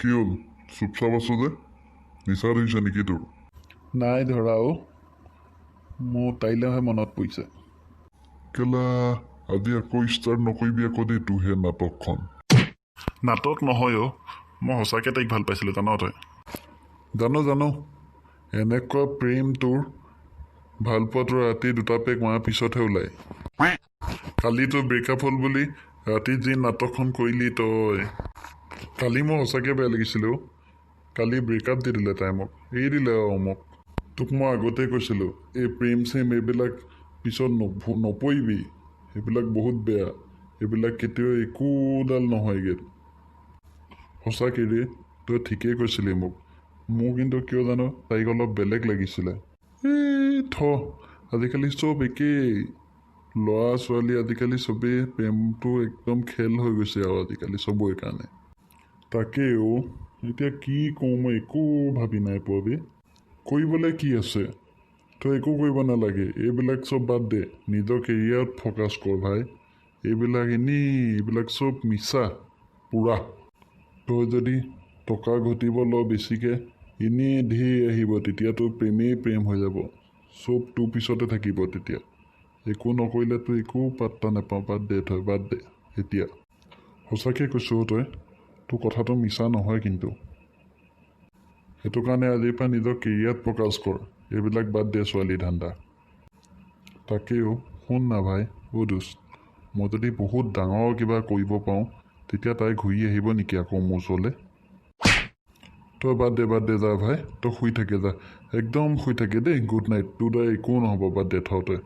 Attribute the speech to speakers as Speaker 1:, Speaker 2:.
Speaker 1: কি হ'ল চুপচাপ আছো যে নিচা ধৰিছে নেকি তোৰ?
Speaker 2: নাই ধৰা অ' মোৰ তাইলৈহে মনত পৰিছে।
Speaker 1: কেলা আজি আকৌ ষ্টাৰ্ট নকৰিবি আকৌ দেই তোৰহে নাটকখন।
Speaker 2: নাটক নহয় অ' মই সঁচাকৈ তাইক ভাল পাইছিলোঁ জান তই।
Speaker 1: জানো এনেকুৱা প্ৰেম তোৰ ভাল পোৱাটো ৰাতি 2টা পেক মৰাৰ পিছতহে ওলায়। কালি তোৰ ব্ৰেকআপ হ'ল বুলি ৰাতি যি নাটকখন কৰিলি তই। কালি মই সঁচাকৈ বেয়া লাগিছিলে অ'। কালি ব্ৰেকআপ দি দিলে তাই মোক এৰি দিলে আৰু মোক। তোক মই আগতেই কৈছিলোঁ এই প্ৰেম চেম এইবিলাক পিছত নপৰিবি, সেইবিলাক বহুত বেয়া, এইবিলাক কেতিয়াও একোডাল নহয়গৈ। সঁচাকৈ ৰে তই ঠিকেই কৈছিলি মোক। মোৰ কিন্তু কিয় জানো তাইক অলপ বেলেগ লাগিছিলে। আজিকালি চব একেই, ল'ৰা ছোৱালী আজিকালি চবেই প্ৰেমটো একদম খেল হৈ গৈছে আৰু আজিকালি চবৰে কাৰণে। তাকেই অ' এতিয়া কি কওঁ মই একো ভাবি নাই পোৱা বে। কৰিবলৈ কি আছে, তই একো কৰিব নালাগে, এইবিলাক চব বাদ দে, নিজৰ কেৰিয়াৰত ফ'কাছ কৰ ভাই। এইবিলাক চব মিছা পুৰা। তই যদি টকা ঘটিব ল বেছিকৈ এনেই ধেৰ আহিব, তেতিয়া তোৰ প্ৰেমেই প্ৰেম হৈ যাব, চব তোৰ পিছতে থাকিব তেতিয়া। একো নকৰিলে তোৰ একো পাত্তা নাপাওঁ, বাদ দে এতিয়া। সঁচাকৈ কৈছোঁ তই, তোৰ কথাটো মিছা নহয় কিন্তু। সেইটো কাৰণে আজিৰ পৰা নিজৰ কেৰিয়াৰত ফ'কাছ কৰ, এইবিলাক বাদ দে ছোৱালী ধান্দা। তাকেও শুন না ভাই দোস্ত, মই যদি বহুত ডাঙৰ কিবা কৰিব পাৰোঁ তেতিয়া তাই ঘূৰি আহিব নেকি আকৌ মোৰ ওচৰলৈ? তই বাদ দে যা ভাই, তই শুই থাকে যা, একদম শুই থাকে দেই, গুড নাইট, তোৰ দ্বাৰা একো নহ'ব, বাদ দে থ তই।